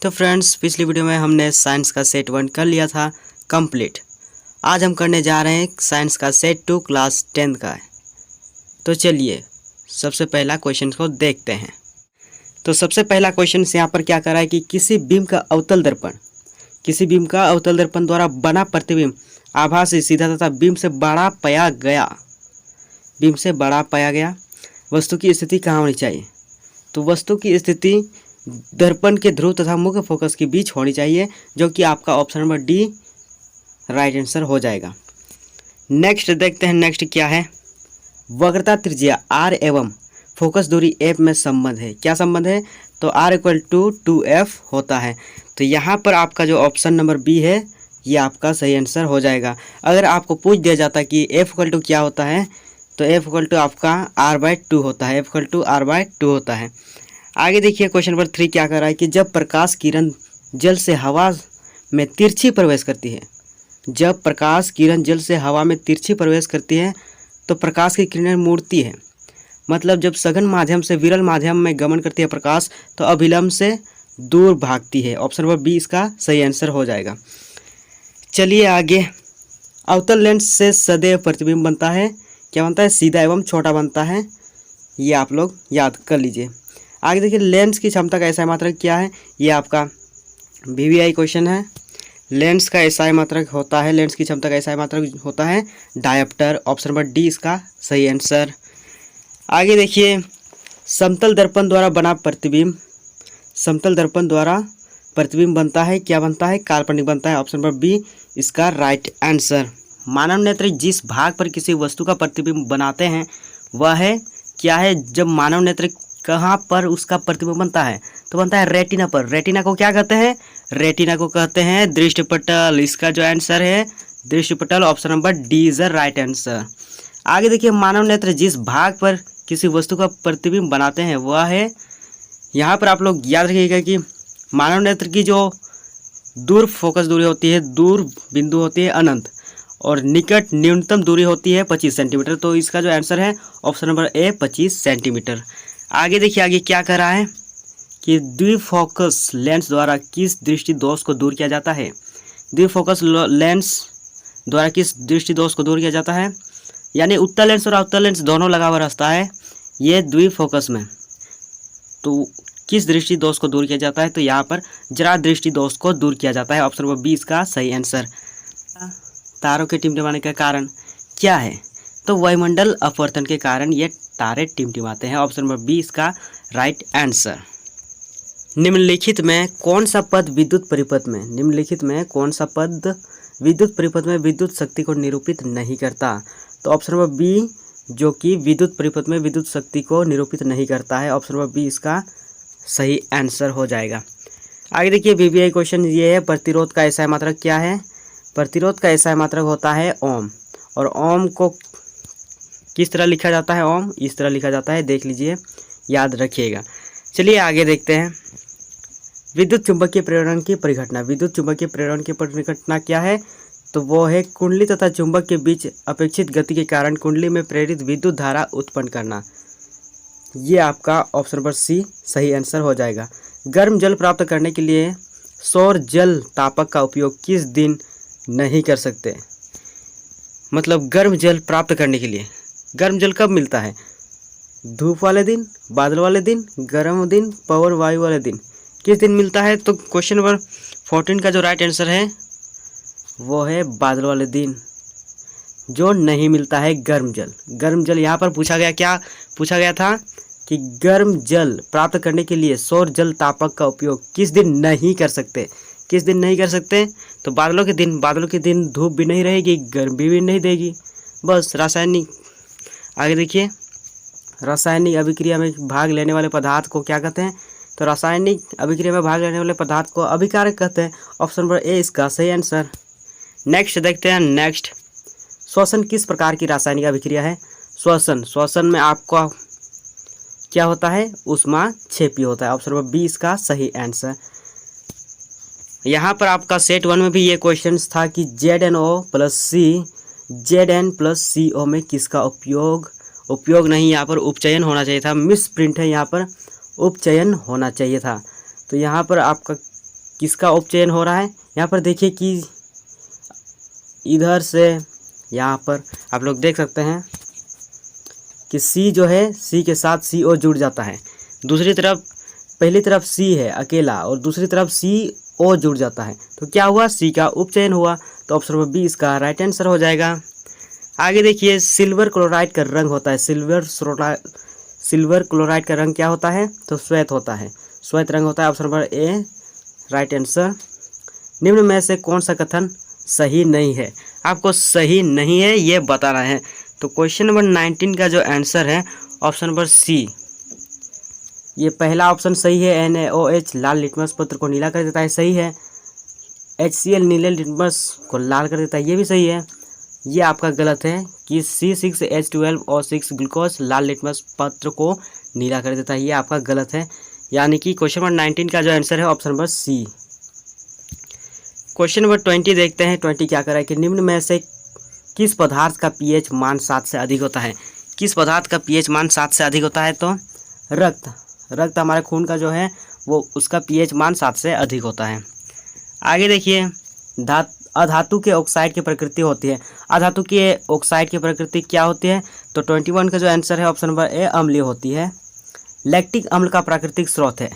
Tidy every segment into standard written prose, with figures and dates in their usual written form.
तो फ्रेंड्स, पिछली वीडियो में हमने साइंस का सेट 1 कर लिया था कंप्लीट। आज हम करने जा रहे हैं साइंस का सेट 2 क्लास 10 का। तो चलिए सबसे पहला क्वेश्चन को देखते हैं। तो सबसे पहला क्वेश्चन यहाँ पर क्या कर रहा है कि किसी बीम का अवतल दर्पण द्वारा बना प्रतिबिंब आभा से सीधा तथा बीम से बड़ा पाया गया वस्तु की स्थिति कहाँ होनी चाहिए। तो वस्तु की स्थिति दर्पण के ध्रुव तथा मुख्य फोकस के बीच होनी चाहिए, जो कि आपका option number D right answer हो जाएगा। नेक्स्ट देखते हैं, नेक्स्ट क्या है। वक्रता त्रिज्या r एवं फोकस दूरी f में संबंध है। क्या संबंध है? तो r इक्वल टू 2f होता है। तो यहाँ पर आपका जो ऑप्शन नंबर बी है ये आपका सही आंसर हो जाएगा। अगर आपको पूछ दिया जाता कि f इक्वल टू क्या होता है, तो f इक्वल टू आपका r/2 होता है। f इक्वल टू r/2 होता है। आगे देखिए क्वेश्चन नंबर 3 क्या कर रहा है कि जब प्रकाश किरण जल से हवा में तिरछी प्रवेश करती है, तो प्रकाश की किरणें मुड़ती है। मतलब जब सघन माध्यम से विरल माध्यम में गमन करती है प्रकाश, तो अभिलंब से दूर भागती है। ऑप्शन नंबर बी इसका सही आंसर हो जाएगा। चलिए आगे। अवतल लेंस से सदैव प्रतिबिंब बनता है। क्या बनता है? सीधा एवं छोटा बनता है। ये आप लोग याद कर लीजिए। आगे देखिए, लेंस की क्षमता का एसआई मात्रक क्या है। ये आपका वीवीआई क्वेश्चन है। लेंस का एसआई मात्रक होता है, लेंस की क्षमता का एसआई मात्रक होता है डायोप्टर। ऑप्शन नंबर डी इसका सही आंसर। आगे देखिए, समतल दर्पण द्वारा प्रतिबिंब बनता है। क्या बनता है? काल्पनिक बनता है। ऑप्शन नंबर बी इसका राइट आंसर। मानव नेत्र जिस भाग पर किसी वस्तु का प्रतिबिंब बनाते हैं वह है क्या है? जब मानव नेत्र कहाँ पर उसका प्रतिबिंब बनता है, तो बनता है रेटिना पर। रेटिना को क्या कहते हैं? रेटिना को कहते हैं दृष्टिपटल। इसका जो आंसर है दृष्टिपटल। Option number D is the right answer. आगे देखिए, मानव नेत्र जिस भाग पर किसी वस्तु का प्रतिबिंब बनाते हैं वह है, यहाँ पर आप लोग याद रखिएगा कि मानव नेत्र की जो दूर फोकस दूरी होती है, दूर बिंदु होती है अनंत, और निकट न्यूनतम दूरी होती है 25 सेंटीमीटर। तो इसका जो आंसर है ऑप्शन नंबर ए 25 सेंटीमीटर। आगे देखिए, आगे क्या कर रहा है कि द्विफोकस लेंस द्वारा किस दृष्टि दोष को दूर किया जाता है। द्विफोकस लेंस द्वारा किस दृष्टि दोष को दूर किया जाता है, यानी उत्तल लेंस और अवतल लेंस दोनों लगा हुआ रहता है ये द्विफोकस में। तो किस दृष्टि दोष को दूर किया जाता है? तो यहाँ पर जरा दृष्टि दोष को दूर किया जाता है। ऑप्शन नंबर बी इसका सही आंसर। तारों के टिमटिमाने का कारण क्या है? तो वायुमंडल अपवर्तन के कारण ये तारे टिमटिमाते हैं। ऑप्शन नंबर बी इसका राइट आंसर। निम्नलिखित में कौन सा पद विद्युत परिपथ में विद्युत शक्ति को निरूपित नहीं करता। तो ऑप्शन नंबर बी जो कि विद्युत परिपथ में विद्युत शक्ति को निरूपित नहीं करता है। ऑप्शन नंबर बी इसका सही आंसर हो जाएगा। आगे देखिए, वीवीआई क्वेश्चन ये है, प्रतिरोध का एसआई मात्रक क्या है। प्रतिरोध का एसआई मात्रक होता है ओम। और ओम को किस तरह लिखा जाता है? ओम इस तरह लिखा जाता है, देख लीजिए, याद रखिएगा। चलिए आगे देखते हैं। विद्युत चुंबकीय प्रेरण की परिघटना क्या है? तो वो है कुंडली तथा चुंबक के बीच अपेक्षित गति के कारण कुंडली में प्रेरित विद्युत धारा उत्पन्न करना। ये आपका ऑप्शन नंबर सी सही आंसर हो जाएगा। गर्म जल प्राप्त करने के लिए सौर जल तापक का उपयोग किस दिन नहीं कर सकते। मतलब गर्म जल प्राप्त करने के लिए गर्म जल कब मिलता है? धूप वाले दिन, बादल वाले दिन, गर्म दिन, पवन वायु वाले दिन, किस दिन मिलता है? तो क्वेश्चन नंबर 14 का जो राइट आंसर है वो है बादल वाले दिन, जो नहीं मिलता है गर्म जल। यहाँ पर क्या पूछा गया था कि गर्म जल प्राप्त करने के लिए सौर जल तापक का उपयोग किस दिन नहीं कर सकते। तो बादलों के दिन धूप भी नहीं रहेगी, गर्मी भी नहीं देगी, बस रासायनिक। आगे देखिए, रासायनिक अभिक्रिया में भाग लेने वाले पदार्थ को क्या कहते हैं? तो रासायनिक अभिक्रिया में भाग लेने वाले पदार्थ को अभिकारक कहते हैं। ऑप्शन नंबर ए इसका सही आंसर। नेक्स्ट देखते हैं। नेक्स्ट, श्वसन किस प्रकार की रासायनिक अभिक्रिया है? श्वसन में आपका क्या होता है? ऊष्माक्षेपी होता है। ऑप्शन नंबर बी इसका सही आंसर। यहाँ पर आपका सेट 1 में भी ये क्वेश्चन था कि Zn+CO में किसका उपयोग नहीं, यहाँ पर उपचयन होना चाहिए था। मिस प्रिंट है, यहाँ पर उपचयन होना चाहिए था। तो यहाँ पर आपका किसका उपचयन हो रहा है। यहाँ पर देखिए कि इधर से यहाँ पर आप लोग देख सकते हैं कि सी जो है सी के साथ सी ओ जुड़ जाता है। दूसरी तरफ पहली तरफ सी है अकेला और दूसरी तरफ सी ओ जुड़ जाता है, तो क्या हुआ, सी का उपचयन हुआ। तो ऑप्शन नंबर बी इसका राइट आंसर हो जाएगा। आगे देखिए सिल्वर क्लोराइड का रंग होता है, सिल्वर क्लोराइड का रंग क्या होता है, तो श्वेत होता है, श्वेत रंग होता है। Option number A right answer. निम्न में से कौन सा कथन सही नहीं है, आपको सही नहीं है ये बताना है। तो क्वेश्चन नंबर 19 का जो आंसर है ऑप्शन नंबर सी, ये पहला ऑप्शन सही है। NaOH लाल लिटमस पत्र को नीला कर देता है, सही है। HCl नीले लिटमस को लाल कर देता है, ये भी सही है। ये आपका गलत है कि C6H12O6 ग्लूकोज लाल लिटमस पत्र को नीला कर देता है, ये आपका गलत है। यानी कि क्वेश्चन नंबर 19 का जो आंसर है option number C. Question number 20 देखते हैं। 20 क्या कर रहा है कि निम्न में से किस पदार्थ का pH मान 7 से अधिक होता है। किस पदार्थ का pH मान 7 से अधिक होता है, तो रक्त हमारे खून का जो है वो उसका pH मान 7 से अधिक होता है। आगे देखिए अधातु के ऑक्साइड की प्रकृति होती है। अधातु के ऑक्साइड की प्रकृति क्या होती है, तो 21 का जो आंसर है ऑप्शन नंबर ए अम्लीय होती है। लैक्टिक अम्ल का प्राकृतिक स्रोत है,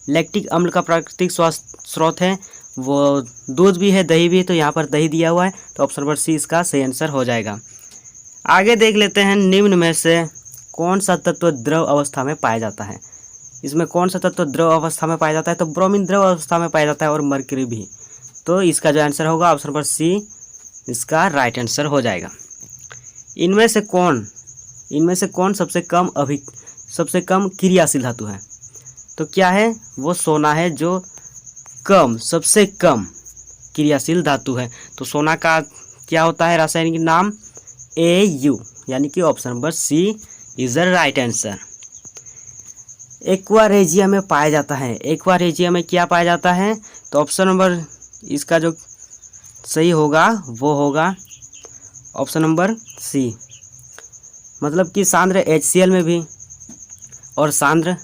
लैक्टिक अम्ल का प्राकृतिक स्रोत है वो दूध भी है दही भी है, तो यहाँ पर दही दिया हुआ है, तो ऑप्शन नंबर सी इसका सही आंसर हो जाएगा। आगे देख लेते हैं निम्न में से कौन सा तत्व द्रव अवस्था में पाया जाता है। इसमें कौन सा तत्व द्रव अवस्था में पाया जाता है, तो ब्रोमीन द्रव अवस्था में पाया जाता है और मर्क्यूरी भी। तो इसका जो आंसर होगा ऑप्शन नंबर सी इसका राइट आंसर हो जाएगा। इनमें से कौन सबसे कम क्रियाशील धातु है, तो क्या है, वो सोना है जो सबसे कम क्रियाशील धातु है। तो सोना का क्या होता है रासायनिक नाम, Au, यानी कि option number C is the right answer. Aqua regia में पाया जाता है, एक्वारेजिया में क्या पाया जाता है, तो ऑप्शन नंबर इसका जो सही होगा वो होगा ऑप्शन नंबर सी, मतलब कि सांद्र HCl में भी और सांद्र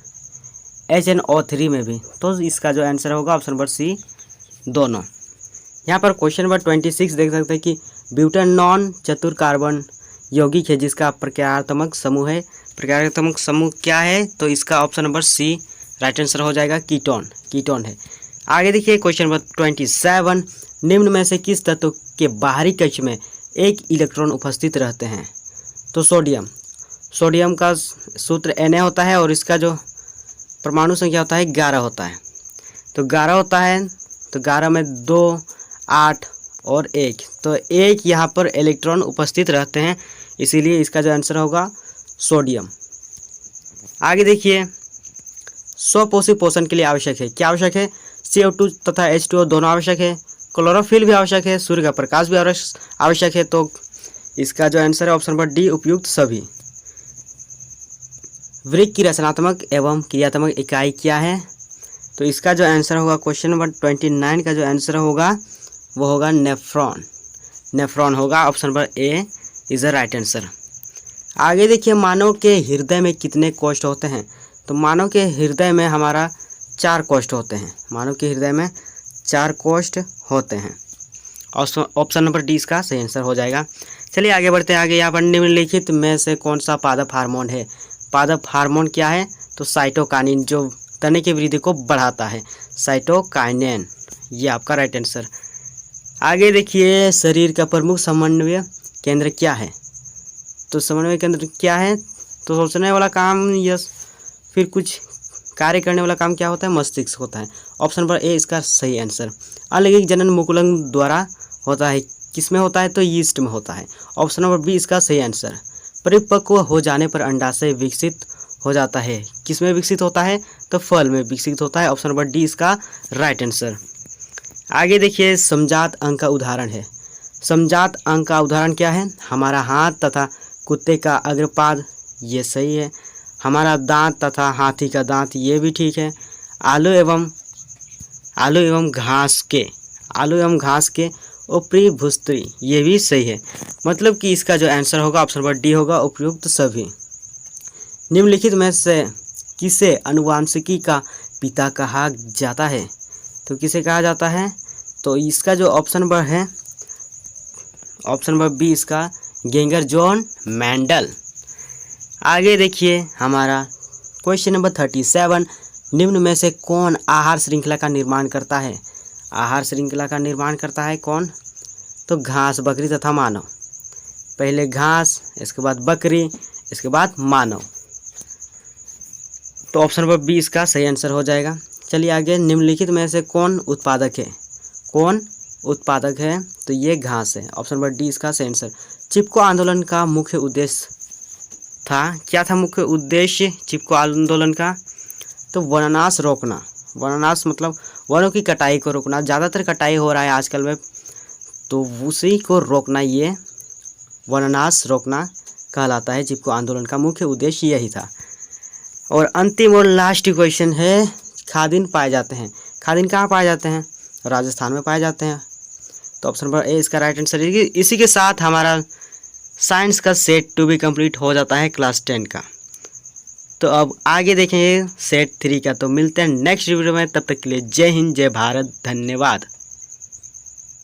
HNO3 में भी। तो इसका जो आंसर होगा ऑप्शन नंबर सी दोनों। यहाँ पर क्वेश्चन नंबर 26 देख सकते हैं कि ब्यूटेनॉन चतुर कार्बन यौगिक है जिसका प्रक्रियात्मक समूह है, प्रक्रियात्मक समूह क्या है, तो इसका option number C right answer हो जाएगा, कीटोन है। आगे देखिए क्वेश्चन नंबर 27, निम्न में से किस तत्व के बाहरी कक्ष में एक इलेक्ट्रॉन उपस्थित रहते हैं, तो सोडियम का सूत्र Na होता है और इसका जो परमाणु संख्या होता है 11 होता है। तो 11 होता है, तो 11 में 2, 8 और 1, तो 1 यहाँ पर इलेक्ट्रॉन उपस्थित रहते हैं, इसीलिए इसका जो आंसर होगा सोडियम। आगे देखिए स्वपोषी पोषण के लिए आवश्यक है, क्या आवश्यक है, CO2 तथा H2O दोनों आवश्यक है, क्लोरोफिल भी आवश्यक है, सूर्य का प्रकाश भी आवश्यक है। तो इसका जो आंसर है ऑप्शन नंबर डी उपयुक्त सभी। वृक्क की रचनात्मक एवं क्रियात्मक इकाई क्या है, तो इसका जो आंसर होगा क्वेश्चन नंबर 29 का जो आंसर होगा वो होगा नेफ्रॉन होगा, option number A is the right answer. आगे देखिए मानव के हृदय में कितने कोष्ठ होते हैं, तो मानव के हृदय में हमारा 4 कोष्ठ होते हैं, मानव के हृदय में 4 कोष्ठ होते हैं। ऑप्शन नंबर डी इसका सही आंसर हो जाएगा। चलिए आगे बढ़ते हैं। आगे यहाँ पर निम्नलिखित में से कौन सा पादप हार्मोन है, पादप हार्मोन क्या है, तो साइटोकाइनिन जो तने की वृद्धि को बढ़ाता है, साइटोकाइनिन, ये आपका राइट आंसर। आगे देखिए शरीर का प्रमुख समन्वय केंद्र क्या है, तो समन्वय केंद्र क्या है, तो सोचने वाला काम या फिर कुछ कार्य करने वाला काम क्या होता है, मस्तिष्क होता है। ऑप्शन नंबर ए इसका सही आंसर। अलैंगिक जनन मुकुलन द्वारा होता है, किसमें होता है, तो यीस्ट में होता है। ऑप्शन नंबर बी इसका सही आंसर। परिपक्व हो जाने पर अंडाशय विकसित हो जाता है, किसमें विकसित होता है, तो फल में विकसित होता है। ऑप्शन नंबर डी इसका राइट आंसर। आगे देखिए समजात अंग का उदाहरण है, समजात अंग का उदाहरण क्या है, हमारा हाथ तथा कुत्ते का अग्रपाद, ये सही है। हमारा दांत तथा हाथी का दांत, ये भी ठीक है। आलू एवं घास के ऊपरी भूस्तरी, ये भी सही है। मतलब कि इसका जो आंसर होगा ऑप्शन नंबर डी होगा, उपयुक्त सभी। निम्नलिखित में से किसे अनुवांशिकी का पिता कहा जाता है, तो किसे कहा जाता है? तो इसका जो ऑप्शन नंबर है, ऑप्शन नंबर बी इसका गेंगर जॉन मेंडल। आगे देखिए हमारा क्वेश्चन नंबर 37, निम्न में से कौन आहार श्रृंखला का निर्माण करता है? आहार श्रृंखला का निर्माण करता है कौन? तो घास, बकरी तथा मानव। पहले घास, इसके बाद बकरी, इसके बाद मानव। तो ऑप्शन नंबर बी इसका सही आंसर हो जाएगा। चलिए आगे, निम्नलिखित में से कौन उत्पादक है? कौन उत्पादक है? तो ये घास है। ऑप्शन नंबर डी इसका सही आंसर। चिपको आंदोलन का मुख्य उद्देश्य था, क्या था मुख्य उद्देश्य चिपको आंदोलन का? तो वननाश रोकना। वननाश मतलब वनों की कटाई को रोकना। ज़्यादातर कटाई हो रहा है आजकल में, तो उसी को रोकना, ये वननाश रोकना कहलाता है। चिपको आंदोलन का मुख्य उद्देश्य यही था। और अंतिम और लास्ट क्वेश्चन है, खादिन पाए जाते हैं। खादिन कहाँ पाए जाते हैं? राजस्थान में पाए जाते हैं। तो ऑप्शन नंबर ए इसका राइट आंसर है। इसी के साथ हमारा साइंस का सेट 2 भी कंप्लीट हो जाता है क्लास 10 का। तो अब आगे देखेंगे सेट 3 का। तो मिलते हैं नेक्स्ट वीडियो में, तब तक के लिए जय हिंद, जय भारत, धन्यवाद।